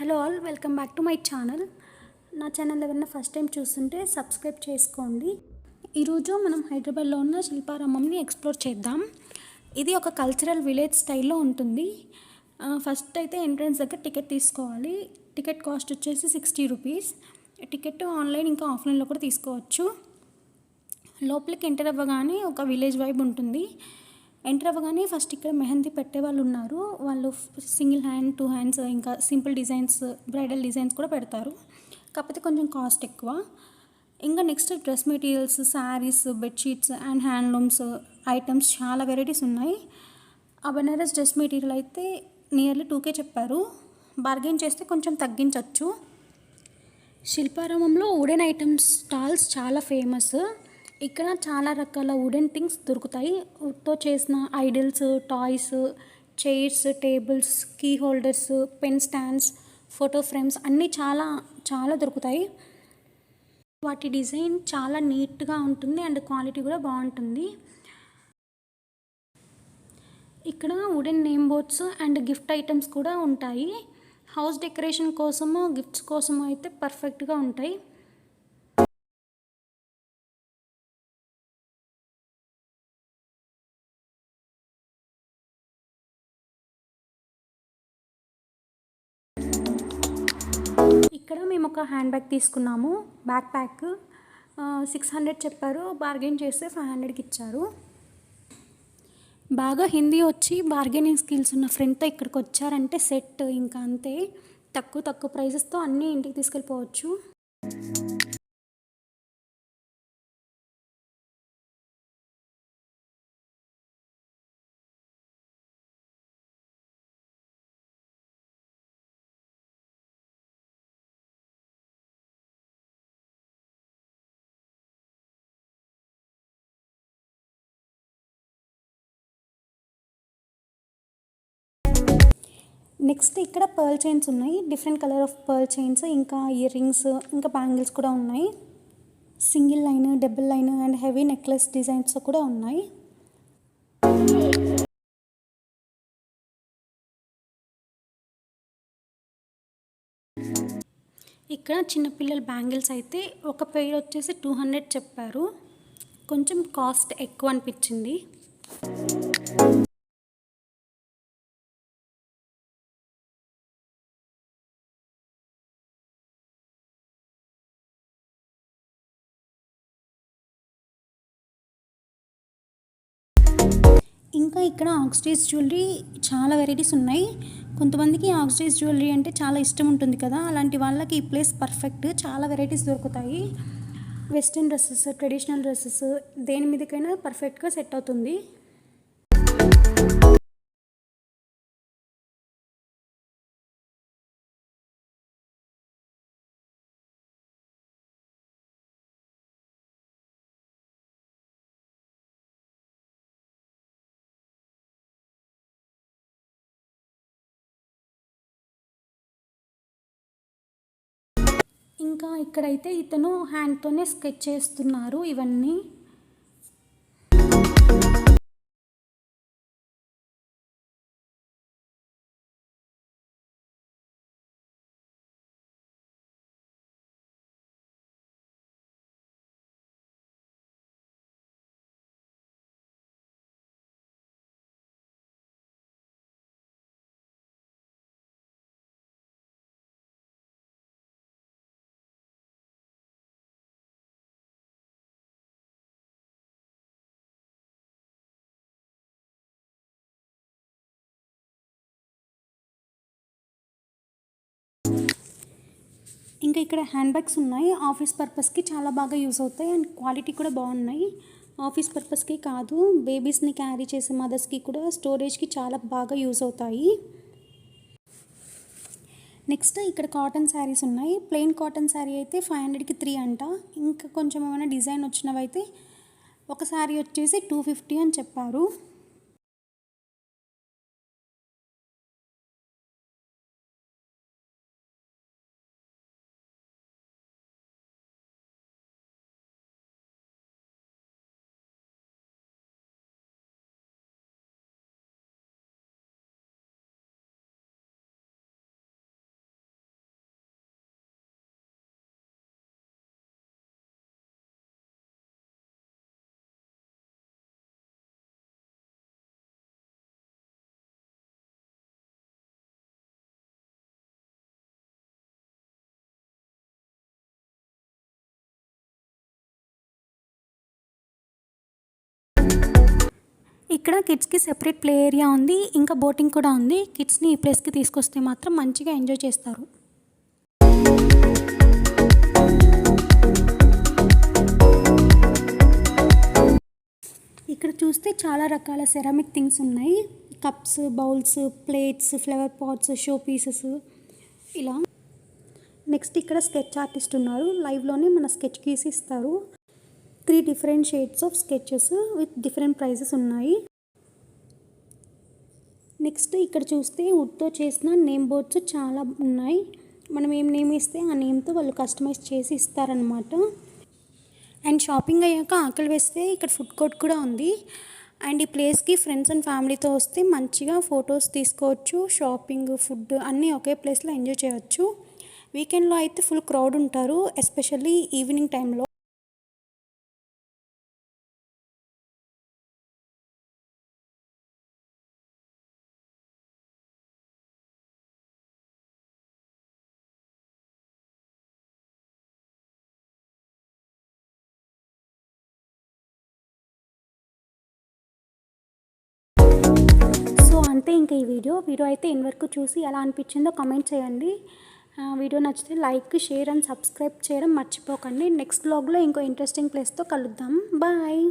Hello all, welcome back to my channel. నా channel ఎవరైనా first time చూస్తుంటే subscribe చేసుకోండి. ఈరోజు మనం హైదరాబాద్లో ఉన్న శిల్పారామంని ఎక్స్ప్లోర్ చేద్దాం. ఇది ఒక కల్చరల్ విలేజ్ స్టైల్లో ఉంటుంది. ఫస్ట్ అయితే ఎంట్రన్స్ దగ్గర టికెట్ తీసుకోవాలి. టికెట్ కాస్ట్ వచ్చేసి 60 రూపీస్. టికెట్ ఆన్లైన్ ఇంకా ఆఫ్లైన్లో కూడా తీసుకోవచ్చు. లోపలికి ఎంటర్ అవ్వగానే ఒక విలేజ్ వైబ్ ఉంటుంది. ఎంటర్ అవ్వగానే ఫస్ట్ ఇక్కడ మెహందీ పెట్టే వాళ్ళు ఉన్నారు. వాళ్ళు సింగిల్ హ్యాండ్, 2 హ్యాండ్స్, ఇంకా సింపుల్ డిజైన్స్, బ్రైడల్ డిజైన్స్ కూడా పెడతారు. కాకపోతే కొంచెం కాస్ట్ ఎక్కువ. ఇంకా next dress materials, saris, bedsheets and handlooms items చాలా వెరైటీస్ ఉన్నాయి. ఆ బెనారస్ డ్రెస్ మెటీరియల్ అయితే నియర్లీ 2K చెప్పారు. బార్గెన్ చేస్తే కొంచెం తగ్గించవచ్చు. శిల్పారామంలో వుడెన్ ఐటమ్స్ స్టాల్స్ చాలా ఫేమస్. ఇక్కడ చాలా రకాల వుడెన్ థింగ్స్ దొరుకుతాయి. వుడ్తో చేసిన idols, toys, chairs, tables, key holders, pen stands, photo frames అన్నీ చాలా చాలా దొరుకుతాయి. వాటి డిజైన్ చాలా నీట్గా ఉంటుంది అండ్ క్వాలిటీ కూడా బాగుంటుంది. ఇక్కడ wooden name boards and gift items కూడా ఉంటాయి. హౌస్ డెకరేషన్ కోసము, గిఫ్ట్స్ కోసము అయితే పర్ఫెక్ట్గా ఉంటాయి. ఇక్కడ మేము ఒక హ్యాండ్ బ్యాగ్ తీసుకున్నాము. బ్యాక్ ప్యాక్ 600 చెప్పారు. బార్గెన్ చేస్తే 500కి ఇచ్చారు. బాగా హిందీ వచ్చి బార్గెనింగ్ స్కిల్స్ ఉన్న ఫ్రెండ్తో ఇక్కడికి వచ్చారంటే సెట్. ఇంకా అంతే, తక్కువ ప్రైజెస్తో అన్నీ ఇంటికి తీసుకెళ్ళిపోవచ్చు. నెక్స్ట్ ఇక్కడ పర్ల్ చైన్స్ ఉన్నాయి. Different colour of pearl chains, ఇంకా ఇయర్ రింగ్స్, ఇంకా బ్యాంగిల్స్ కూడా ఉన్నాయి. Single line, double line and heavy necklace designs కూడా ఉన్నాయి. ఇక్కడ చిన్నపిల్లల బ్యాంగిల్స్ అయితే ఒక పెయిర్ వచ్చేసి 200 చెప్పారు. కొంచెం కాస్ట్ ఎక్కువ అనిపించింది. ఇంకా ఇక్కడ ఆక్సిడైజ్ జ్యువెలరీ చాలా వెరైటీస్ ఉన్నాయి. కొంతమందికి ఆక్సిడైజ్ జ్యువెలరీ అంటే చాలా ఇష్టం ఉంటుంది కదా, అలాంటి వాళ్ళకి ఈ ప్లేస్ పర్ఫెక్ట్. చాలా వెరైటీస్ దొరుకుతాయి. వెస్ట్రన్ డ్రెస్సెస్, ట్రెడిషనల్ డ్రెస్సెస్, దేని మీదకైనా పర్ఫెక్ట్గా సెట్ అవుతుంది. ఇంకా ఇక్కడైతే ఇతను హ్యాండ్తోనే స్కెచ్ చేస్తున్నారు ఇవన్నీ. ఇంకా ఇక్కడ హ్యాండ్ బ్యాగ్స్ ఉన్నాయి. ఆఫీస్ పర్పస్కి చాలా బాగా యూస్ అవుతాయి అండ్ క్వాలిటీ కూడా బాగున్నాయి. ఆఫీస్ పర్పస్కి కాదు, బేబీస్ని క్యారీ చేసే మదర్స్కి కూడా స్టోరేజ్కి చాలా బాగా యూస్ అవుతాయి. నెక్స్ట్ ఇక్కడ కాటన్ శారీస్ ఉన్నాయి. ప్లెయిన్ కాటన్ శారీ అయితే 500కి 3 అంట. ఇంకా కొంచెం ఏమైనా డిజైన్ వచ్చినవైతే ఒక శారీ వచ్చేసి 250 అని చెప్పారు. ఇక్కడ కిడ్స్కి సెపరేట్ ప్లే ఏరియా ఉంది, ఇంకా బోటింగ్ కూడా ఉంది. కిడ్స్ని ఈ ప్లేస్కి తీసుకొస్తే మాత్రం మంచిగా ఎంజాయ్ చేస్తారు. ఇక్కడ చూస్తే చాలా రకాల సెరామిక్ థింగ్స్ ఉన్నాయి. Cups, bowls, plates, flower pots, show pieces ఇలా. నెక్స్ట్ ఇక్కడ స్కెచ్ ఆర్టిస్ట్ ఉన్నారు. లైవ్లోనే మన స్కెచ్ గీసి ఇస్తారు. 3 different shades of sketches with different prices ఉన్నాయి. నెక్స్ట్ ఇక్కడ చూస్తే వుడ్తో చేసిన నేమ్ బోర్డ్స్ చాలా ఉన్నాయి. మనం ఏం నేమ్ ఇస్తే ఆ నేమ్తో వాళ్ళు కస్టమైజ్ చేసి ఇస్తారనమాట. అండ్ షాపింగ్ అయ్యాక ఆకలి వేస్తే ఇక్కడ ఫుడ్ కోర్ట్ కూడా ఉంది. అండ్ ఈ ప్లేస్కి ఫ్రెండ్స్ అండ్ ఫ్యామిలీతో వస్తే మంచిగా ఫొటోస్ తీసుకోవచ్చు. షాపింగ్, ఫుడ్ అన్నీ ఒకే ప్లేస్లో ఎంజాయ్ చేయవచ్చు. వీకెండ్లో అయితే ఫుల్ క్రౌడ్ ఉంటారు, ఎస్పెషల్లీ ఈవినింగ్ టైంలో. అంతే ఇంకా ఈ వీడియో అయితే ఇంతవరకు చూసి ఎలా అనిపించిందో కామెంట్ చేయండి. వీడియో నచ్చితే లైక్, షేర్ అండ్ సబ్స్క్రైబ్ చేయడం మర్చిపోకండి. నెక్స్ట్ వ్లాగ్లో ఇంకో ఇంట్రెస్టింగ్ ప్లేస్తో కలుద్దాం. బాయ్.